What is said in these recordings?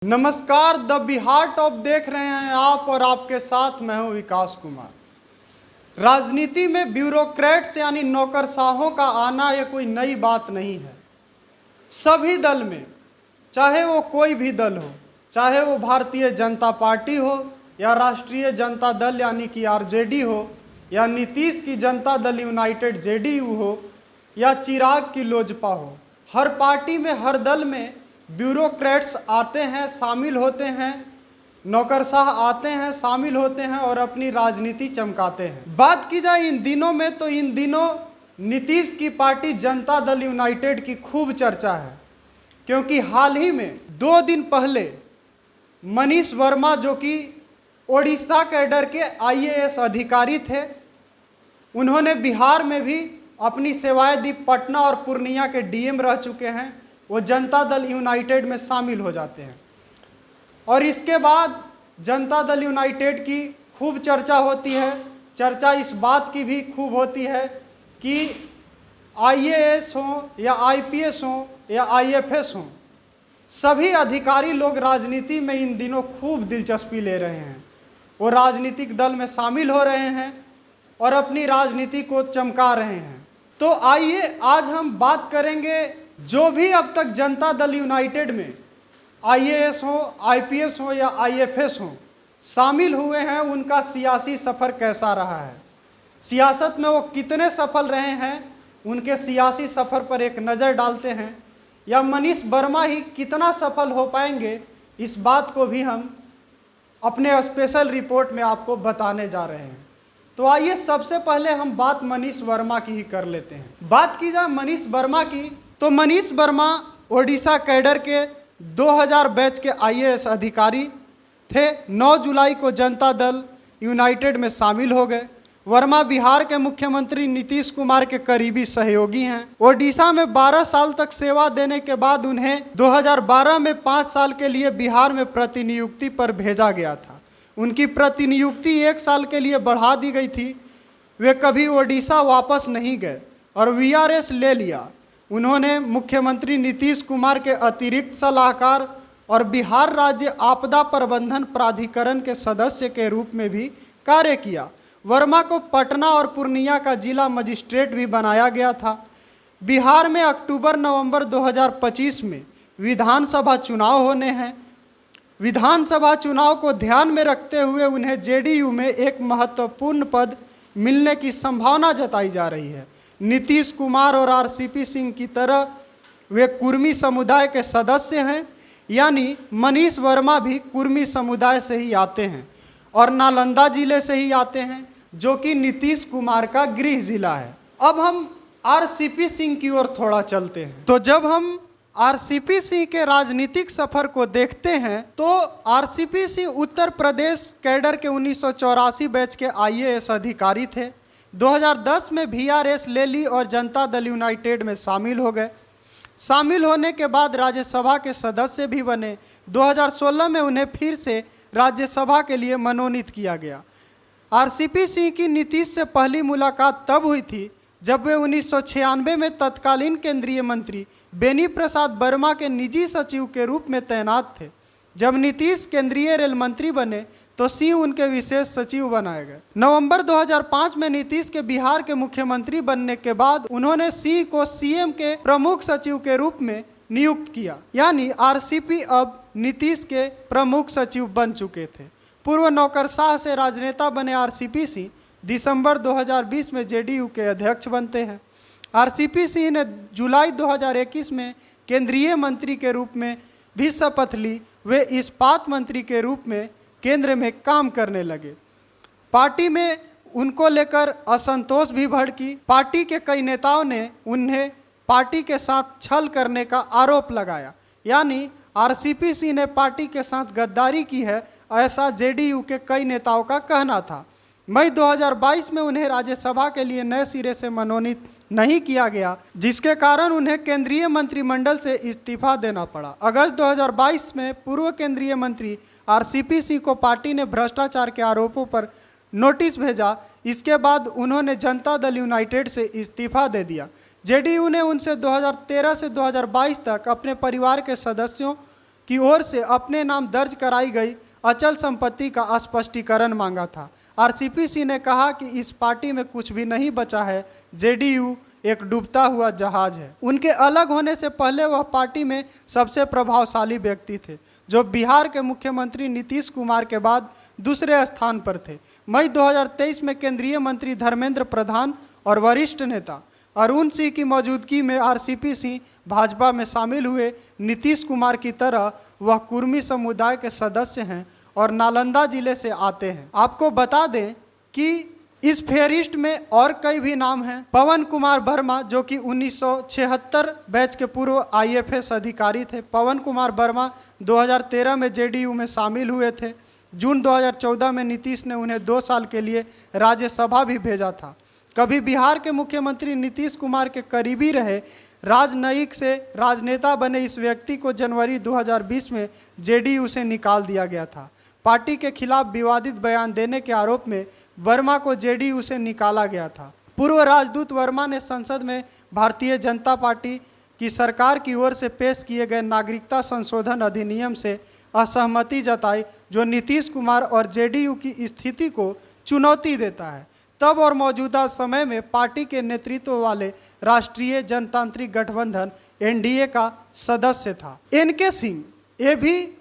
नमस्कार, the Bihar top देख रहे हैं आप और आपके साथ मैं हूं विकास कुमार। राजनीति में ब्यूरोक्रेट्स यानी नौकरशाहों का आना यह कोई नई बात नहीं है। सभी दल में, चाहे वो कोई भी दल हो, चाहे वो भारतीय जनता पार्टी हो या राष्ट्रीय जनता दल यानी कि आरजेडी हो या नीतीश की जनता दल यूनाइटेड जेडीयू हो या चिराग की लोजपा हो, हर पार्टी में, हर दल में ब्यूरोक्रेट्स आते हैं, शामिल होते हैं, नौकरशाह आते हैं, शामिल होते हैं और अपनी राजनीति चमकाते हैं। बात की जाए इन दिनों में तो इन दिनों नीतीश की पार्टी जनता दल यूनाइटेड की खूब चर्चा है, क्योंकि हाल ही में 2 दिन पहले मनीष वर्मा, जो कि ओडिशा कैडर के आईएएस अधिकारी थे, उन्होंने बिहार में भी अपनी सेवाएं दी। पटना और पूर्णिया के डीएम रह चुके हैं, वो जनता दल यूनाइटेड में शामिल हो जाते हैं। और इसके बाद जनता दल यूनाइटेड की खूब चर्चा होती है। चर्चा इस बात की भी खूब होती है कि आईएएस हो या आईपीएस हो या आईएफएस हो, सभी अधिकारी लोग राजनीति में इन दिनों खूब दिलचस्पी ले रहे हैं। वो राजनीतिक दल में शामिल हो रहे हैं और अपनी राजनीति को चमका रहे हैं। तो आइए आज हम बात करेंगे, जो भी अब तक जनता दल यूनाइटेड में आईएएस हो, आईपीएस हो या आईएफएस हो शामिल हुए हैं, उनका सियासी सफ़र कैसा रहा है, सियासत में वो कितने सफल रहे हैं, उनके सियासी सफ़र पर एक नज़र डालते हैं। या मनीष वर्मा ही कितना सफल हो पाएंगे, इस बात को भी हम अपने स्पेशल रिपोर्ट में आपको बताने जा रहे हैं। तो आइए सबसे पहले हम बात मनीष वर्मा की ही कर लेते हैं। बात की जाए मनीष वर्मा की, तो मनीष वर्मा ओडिशा कैडर के 2000 बैच के आईएएस अधिकारी थे। 9 जुलाई को जनता दल यूनाइटेड में शामिल हो गए। वर्मा बिहार के मुख्यमंत्री नीतीश कुमार के करीबी सहयोगी हैं। ओडिशा में 12 साल तक सेवा देने के बाद उन्हें 2012 में 5 साल के लिए बिहार में प्रतिनियुक्ति पर भेजा गया था। उनकी प्रतिनियुक्ति 1 साल के लिए बढ़ा दी गई थी। वे कभी ओडिशा वापस नहीं गए और वीआरएस ले लिया। उन्होंने मुख्यमंत्री नीतीश कुमार के अतिरिक्त सलाहकार और बिहार राज्य आपदा प्रबंधन प्राधिकरण के सदस्य के रूप में भी कार्य किया। वर्मा को पटना और पूर्णिया का जिला मजिस्ट्रेट भी बनाया गया था। बिहार में अक्टूबर-नवंबर 2025 में विधानसभा चुनाव होने हैं। विधानसभा चुनाव को ध्यान में रखते हुए उन्हें जेडीयू में एक महत्वपूर्ण पद मिलने की संभावना जताई जा रही है। नीतीश कुमार और आरसीपी सिंह की तरह वे कुर्मी समुदाय के सदस्य हैं, यानी मनीष वर्मा भी कुर्मी समुदाय से ही आते हैं और नालंदा जिले से ही आते हैं, जो कि नीतीश कुमार का गृह जिला है। अब हम आरसीपी सिंह की ओर थोड़ा चलते हैं। तो जब हम आरसीपी सिंह के राजनीतिक सफर को देखते हैं, तो आरसीपी सिंह उत्तर प्रदेश कैडर के 1984 बैच के आईएएस अधिकारी थे। 2010 में वीआरएस ले ली और जनता दल यूनाइटेड में शामिल हो गए। शामिल होने के बाद राज्यसभा के सदस्य भी बने। 2016 में उन्हें फिर से राज्यसभा के लिए मनोनीत किया गया। आरसीपी सिंह की नीतीश से पहली मुलाकात तब हुई थी जब वे 1996 में तत्कालीन केंद्रीय मंत्री बेनी प्रसाद वर्मा के निजी सचिव के रूप में तैनात थे। जब नीतीश केंद्रीय रेल मंत्री बने तो सिंह उनके विशेष सचिव बनाए गए। नवंबर 2005 में नीतीश के बिहार के मुख्यमंत्री बनने के बाद उन्होंने सिंह को सीएम के प्रमुख सचिव के रूप में नियुक्त किया, यानी आरसीपी अब नीतीश के प्रमुख सचिव बन चुके थे। पूर्व नौकरशाह से राजनेता बने आरसीपी सिंह दिसंबर 2020 में जेडीयू के अध्यक्ष बनते हैं। आरसीपी सिंह ने जुलाई 2021 में केंद्रीय मंत्री के रूप में भी शपथ ली। वे इस्पात मंत्री के रूप में केंद्र में काम करने लगे। पार्टी में उनको लेकर असंतोष भी भड़की। पार्टी के कई नेताओं ने उन्हें पार्टी के साथ छल करने का आरोप लगाया, यानी आरसीपी सिंह ने पार्टी के साथ गद्दारी की है, ऐसा जेडीयू के कई नेताओं का कहना था। मई 2022 में उन्हें राज्यसभा के लिए नए सिरे से मनोनीत नहीं किया गया, जिसके कारण उन्हें केंद्रीय मंत्रिमंडल से इस्तीफा देना पड़ा। अगस्त 2022 में पूर्व केंद्रीय मंत्री आरसीपी सिंह को पार्टी ने भ्रष्टाचार के आरोपों पर नोटिस भेजा। इसके बाद उन्होंने जनता दल यूनाइटेड से इस्तीफा दे दिया। जेडीयू ने उनसे 2013 से 2022 तक अपने परिवार के सदस्यों की ओर से अपने नाम दर्ज कराई गई अचल संपत्ति का स्पष्टीकरण मांगा था। आरसीपी ने कहा कि इस पार्टी में कुछ भी नहीं बचा है, जेडीयू एक डूबता हुआ जहाज है। उनके अलग होने से पहले वह पार्टी में सबसे प्रभावशाली व्यक्ति थे, जो बिहार के मुख्यमंत्री नीतीश कुमार के बाद दूसरे स्थान पर थे। मई 2023 में केंद्रीय मंत्री धर्मेंद्र प्रधान और वरिष्ठ नेता अरुण सिंह की मौजूदगी में आरसीपी सिंह भाजपा में शामिल हुए। नीतीश कुमार की तरह वह कुर्मी समुदाय के सदस्य हैं और नालंदा जिले से आते हैं। आपको बता दें कि इस फेहरिस्ट में और कई भी नाम हैं। पवन कुमार वर्मा, जो कि 1976 बैच के पूर्व आईएफएस अधिकारी थे। पवन कुमार वर्मा 2013 में जेडीयू में शामिल हुए थे। जून 2014 में नीतीश ने उन्हें 2 साल के लिए राज्यसभा भी भेजा था। कभी बिहार के मुख्यमंत्री नीतीश कुमार के करीबी रहे, राजनयिक से राजनेता बने इस व्यक्ति को जनवरी 2020 में जेडीयू से निकाल दिया गया था। पार्टी के खिलाफ विवादित बयान देने के आरोप में वर्मा को जेडीयू से निकाला गया था। पूर्व राजदूत वर्मा ने संसद में भारतीय जनता पार्टी की सरकार की ओर से पेश किए गए नागरिकता संशोधन अधिनियम से असहमति जताई, जो नीतीश कुमार और जेडीयू की स्थिति को चुनौती देता है। तब और मौजूदा समय में पार्टी के नेतृत्व वाले राष्ट्रीय जनतांत्रिक गठबंधन एनडीए का सदस्य था। एनके सिंह ये भी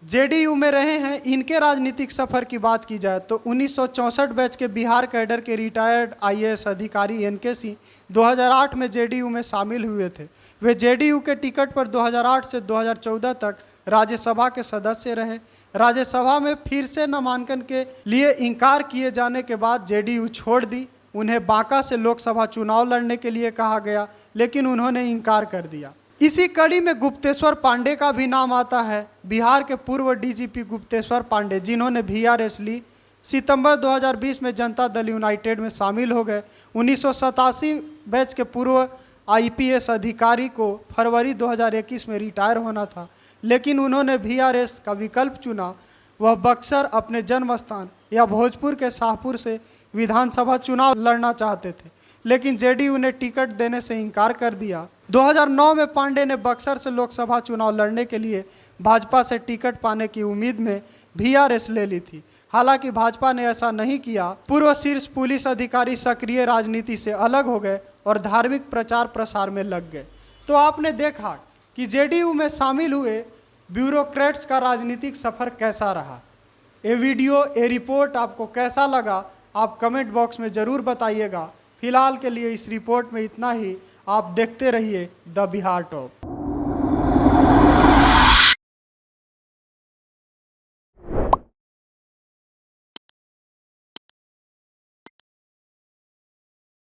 जेडीयू में रहे हैं। इनके राजनीतिक सफर की बात की जाए तो 1964 बैच के बिहार कैडर के रिटायर्ड आईएएस अधिकारी एनके सिंह 2008 में जेडीयू में शामिल हुए थे। वे जेडीयू के टिकट पर 2008 से 2014 तक राज्यसभा के सदस्य रहे। राज्यसभा में फिर से नामांकन के लिए इनकार किए जाने के बाद जेडीयू छोड़ दी। उन्हें बांका से लोकसभा चुनाव लड़ने के लिए कहा गया, लेकिन उन्होंने इनकार कर दिया। इसी कड़ी में गुप्तेश्वर पांडे का भी नाम आता है। बिहार के पूर्व डीजीपी गुप्तेश्वर पांडे, जिन्होंने वीआरएस ली, सितंबर 2020 में जनता दल यूनाइटेड में शामिल हो गए। 1987 बैच के पूर्व आईपीएस अधिकारी को फरवरी 2021 में रिटायर होना था, लेकिन उन्होंने वीआरएस का विकल्प चुना। वह बक्सर, अपने जन्म स्थान, या भोजपुर के शाहपुर से विधानसभा चुनाव लड़ना चाहते थे, लेकिन जेडीयू ने टिकट देने से इनकार कर दिया। 2009 में पांडे ने बक्सर से लोकसभा चुनाव लड़ने के लिए भाजपा से टिकट पाने की उम्मीद में वीआरएस ले ली थी। हालांकि भाजपा ने ऐसा नहीं किया। पूर्व शीर्ष पुलिस अधिकारी सक्रिय राजनीति से अलग हो गए और धार्मिक प्रचार प्रसार में लग गए। तो आपने देखा कि जेडीयू में शामिल हुए ब्यूरोक्रेट्स का राजनीतिक सफ़र कैसा रहा। ये वीडियो, ये रिपोर्ट आपको कैसा लगा, आप कमेंट बॉक्स में ज़रूर बताइएगा। फिलहाल के लिए इस रिपोर्ट में इतना ही। आप देखते रहिए द बिहार टॉप।